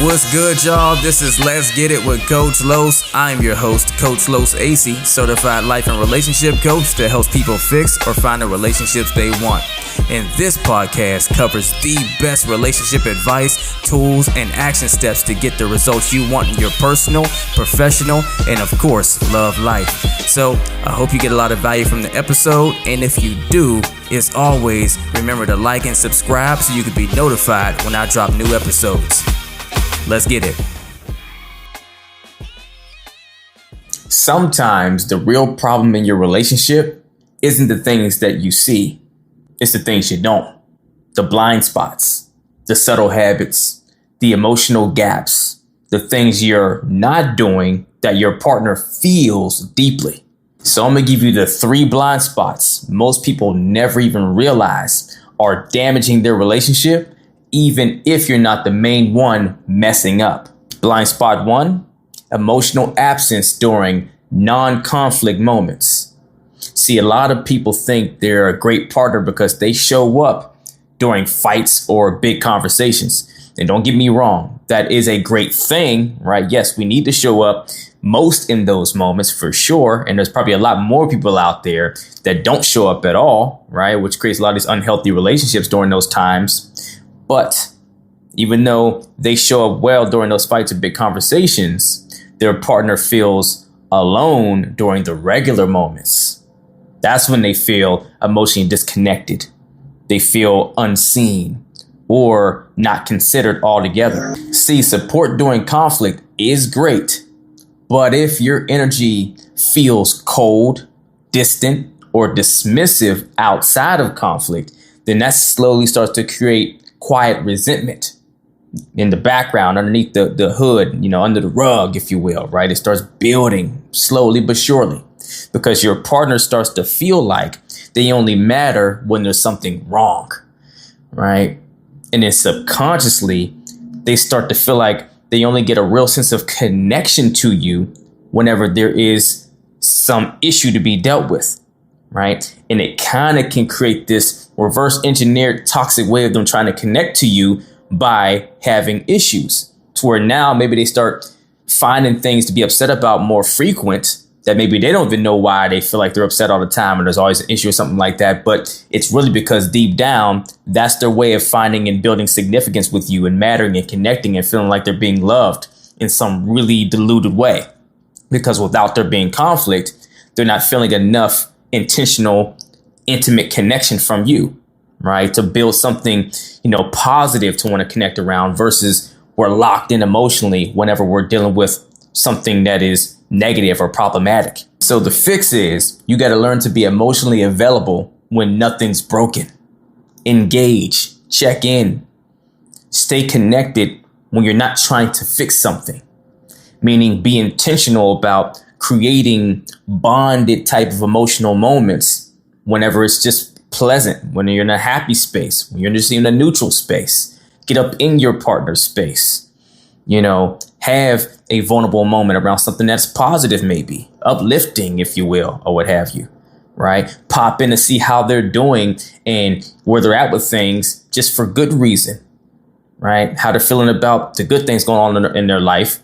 What's good, y'all? This is Let's Get It with Coach Los. I'm your host, Coach Los AC, certified life and relationship coach that helps people fix or find the relationships they want. And this podcast covers the best relationship advice, tools, and action steps to get the results you want in your personal, professional, and of course, love life. So I hope you get a lot of value from the episode. And if you do, as always, remember to like and subscribe so you can be notified when I drop new episodes. Let's get it. Sometimes the real problem in your relationship isn't the things that you see. It's the things you don't. The blind spots, the subtle habits, the emotional gaps, the things you're not doing that your partner feels deeply. So I'm going to give you the 3 blind spots most people never even realize are damaging their relationship, even if you're not the main one messing up. Blind spot 1, emotional absence during non-conflict moments. See, a lot of people think they're a great partner because they show up during fights or big conversations. And don't get me wrong, that is a great thing, right? Yes, we need to show up most in those moments for sure. And there's probably a lot more people out there that don't show up at all, right? Which creates a lot of these unhealthy relationships during those times. But even though they show up well during those fights and big conversations, their partner feels alone during the regular moments. That's when they feel emotionally disconnected. They feel unseen or not considered altogether. See, support during conflict is great, but if your energy feels cold, distant, or dismissive outside of conflict, then that slowly starts to create quiet resentment in the background, underneath the hood, under the rug, if you will, right? It starts building slowly but surely because your partner starts to feel like they only matter when there's something wrong, right? And then subconsciously, they start to feel like they only get a real sense of connection to you whenever there is some issue to be dealt with, right? And it kind of can create this reverse engineered toxic way of them trying to connect to you by having issues to where now maybe they start finding things to be upset about more frequent that maybe they don't even know why they feel like they're upset all the time and there's always an issue or something like that. But it's really because deep down, that's their way of finding and building significance with you and mattering and connecting and feeling like they're being loved in some really diluted way. Because without there being conflict, they're not feeling enough intentional, intimate connection from you, right? To build something, positive to want to connect around versus we're locked in emotionally whenever we're dealing with something that is negative or problematic. So the fix is you got to learn to be emotionally available when nothing's broken. Engage, check in, stay connected when you're not trying to fix something, meaning be intentional about creating bonded type of emotional moments whenever it's just pleasant, when you're in a happy space, when you're just in a neutral space. Get up in your partner's space, have a vulnerable moment around something that's positive, maybe uplifting, if you will, or what have you, right? Pop in to see how they're doing and where they're at with things just for good reason, right? How they're feeling about the good things going on in their life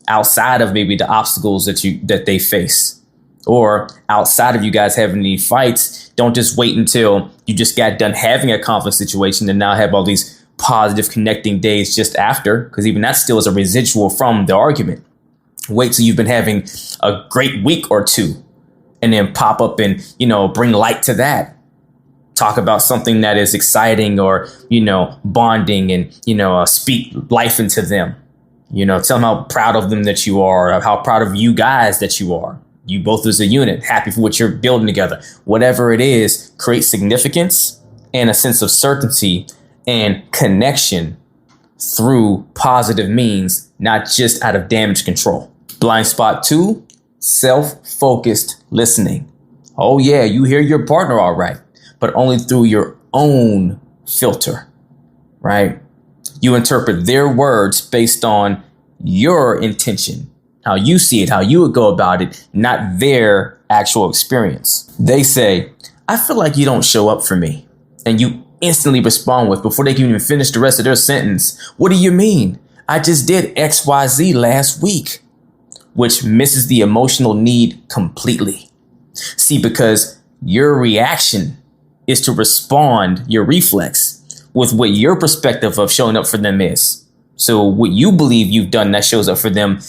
outside of maybe the obstacles that they face. Or outside of you guys having any fights, don't just wait until you just got done having a conflict situation and now have all these positive connecting days just after, because even that still is a residual from the argument. Wait till you've been having a great week or two and then pop up and, bring light to that. Talk about something that is exciting or, bonding and, speak life into them. Tell them how proud of them that you are, or how proud of you guys that you are. You both as a unit, happy for what you're building together. Whatever it is, create significance and a sense of certainty and connection through positive means, not just out of damage control. Blind spot 2, self-focused listening. Oh yeah, you hear your partner all right, but only through your own filter, right? You interpret their words based on your intention, how you see it, how you would go about it, not their actual experience. They say, I feel like you don't show up for me. And you instantly respond with, before they can even finish the rest of their sentence, what do you mean? I just did XYZ last week, which misses the emotional need completely. See, because your reaction is to respond, your reflex, with what your perspective of showing up for them is. So what you believe you've done that shows up for them,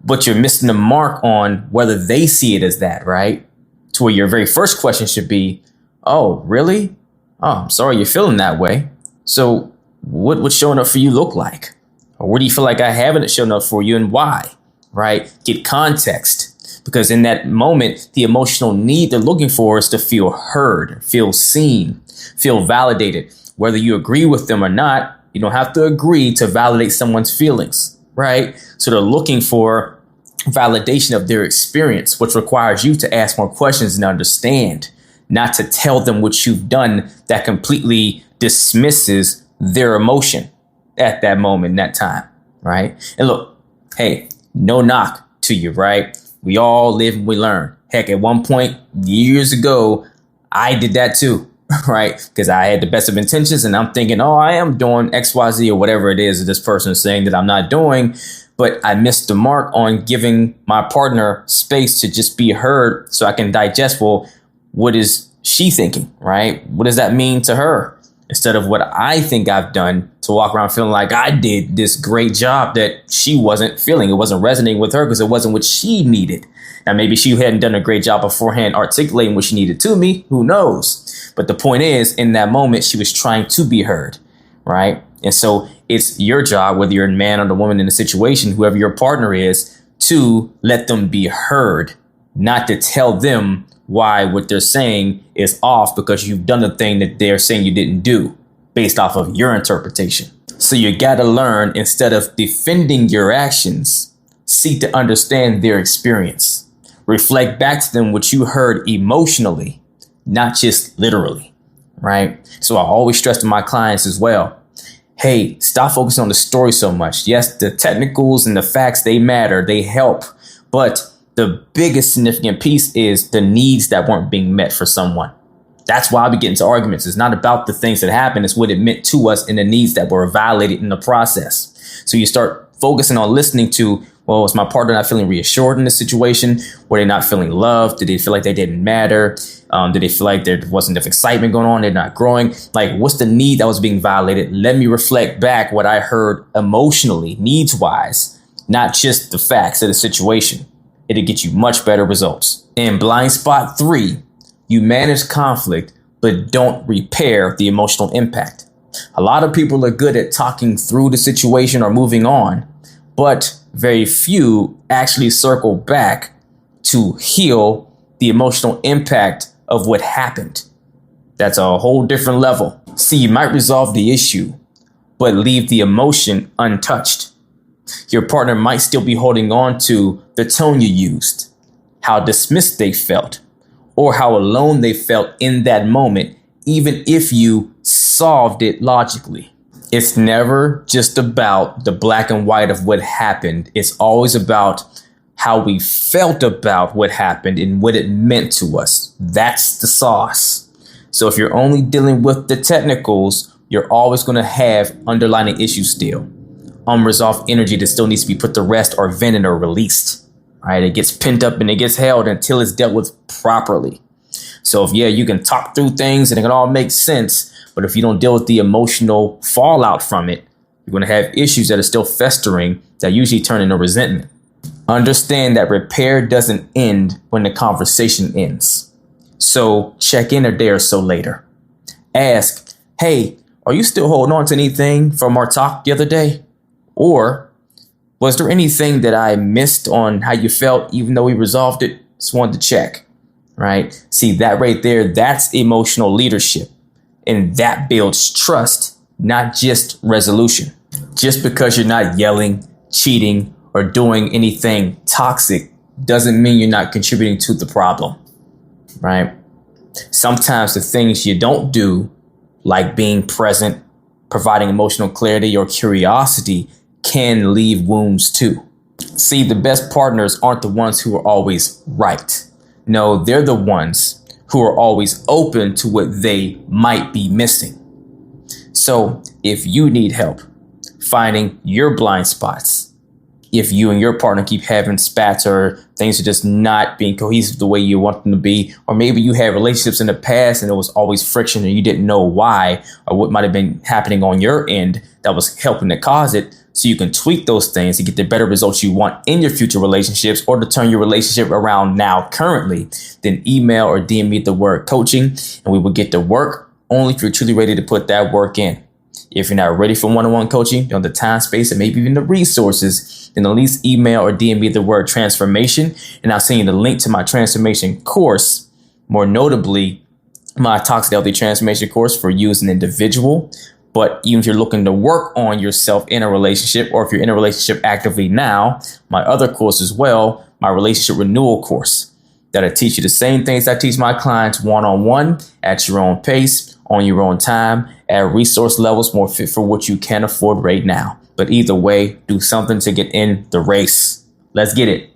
but you're missing the mark on whether they see it as that, right? To where your very first question should be, oh, really? Oh, I'm sorry you're feeling that way. So what would showing up for you look like? Or where do you feel like I haven't shown up for you and why? Right? Get context. Because in that moment, the emotional need they're looking for is to feel heard, feel seen, feel validated. Whether you agree with them or not, you don't have to agree to validate someone's feelings, right? So they're looking for validation of their experience, which requires you to ask more questions and understand, not to tell them what you've done that completely dismisses their emotion at that moment, that time, right? And look, hey, no knock to you, right? We all live and we learn. Heck, at one point years ago, I did that too, right? Because I had the best of intentions and I'm thinking, oh, I am doing XYZ or whatever it is that this person is saying that I'm not doing. But I missed the mark on giving my partner space to just be heard so I can digest, well, what is she thinking, right? What does that mean to her? Instead of what I think I've done, to walk around feeling like I did this great job that she wasn't feeling. It wasn't resonating with her because it wasn't what she needed. Now, maybe she hadn't done a great job beforehand articulating what she needed to me. Who knows? But the point is, in that moment, she was trying to be heard, right? And so it's your job, whether you're a man or the woman in the situation, whoever your partner is, to let them be heard, not to tell them why what they're saying is off because you've done the thing that they're saying you didn't do based off of your interpretation. So you got to learn, instead of defending your actions, seek to understand their experience. Reflect back to them what you heard emotionally, not just literally, right? So I always stress to my clients as well, hey, stop focusing on the story so much. Yes, the technicals and the facts, they matter, they help, but the biggest significant piece is the needs that weren't being met for someone. That's why we get into arguments. It's not about the things that happened. It's what it meant to us and the needs that were violated in the process. So you start focusing on listening to, well, was my partner not feeling reassured in this situation? Were they not feeling loved? Did they feel like they didn't matter? Did they feel like there wasn't enough excitement going on? They're not growing. Like, what's the need that was being violated? Let me reflect back what I heard emotionally, needs wise, not just the facts of the situation. It'll get you much better results. In blind spot 3, you manage conflict, but don't repair the emotional impact. A lot of people are good at talking through the situation or moving on, but very few actually circle back to heal the emotional impact of what happened. That's a whole different level. See, you might resolve the issue, but leave the emotion untouched. Your partner might still be holding on to the tone you used, how dismissed they felt, or how alone they felt in that moment, even if you solved it logically. It's never just about the black and white of what happened. It's always about how we felt about what happened and what it meant to us. That's the sauce. So if you're only dealing with the technicals, you're always going to have underlying issues still. Unresolved energy that still needs to be put to rest or vented or released. Right? It gets pent up and it gets held until it's dealt with properly. So if, you can talk through things and it can all make sense, but if you don't deal with the emotional fallout from it, you're going to have issues that are still festering that usually turn into resentment. Understand that repair doesn't end when the conversation ends. So check in a day or so later. Ask, hey, are you still holding on to anything from our talk the other day? Or was there anything that I missed on how you felt, even though we resolved it? Just wanted to check, right? See, that right there, that's emotional leadership. And that builds trust, not just resolution. Just because you're not yelling, cheating, or doing anything toxic doesn't mean you're not contributing to the problem, right? Sometimes the things you don't do, like being present, providing emotional clarity or curiosity, can leave wounds too. See, the best partners aren't the ones who are always right. No, they're the ones who are always open to what they might be missing. So if you need help, finding your blind spots. If you and your partner keep having spats or things are just not being cohesive the way you want them to be, or maybe you had relationships in the past and there was always friction and you didn't know why or what might have been happening on your end that was helping to cause it, so you can tweak those things to get the better results you want in your future relationships or to turn your relationship around now currently, then email or DM me the word coaching and we will get to work only if you're truly ready to put that work in. If you're not ready for one-on-one coaching, the time, space, and maybe even the resources, then at least email or DM me the word transformation, and I'll send you the link to my transformation course, more notably my Toxic Healthy Transformation course for you as an individual. But even if you're looking to work on yourself in a relationship, or if you're in a relationship actively now, my other course as well, my relationship renewal course, that'll teach you the same things I teach my clients one-on-one at your own pace, on your own time, at resource levels more fit for what you can afford right now. But either way, do something to get in the race. Let's get it.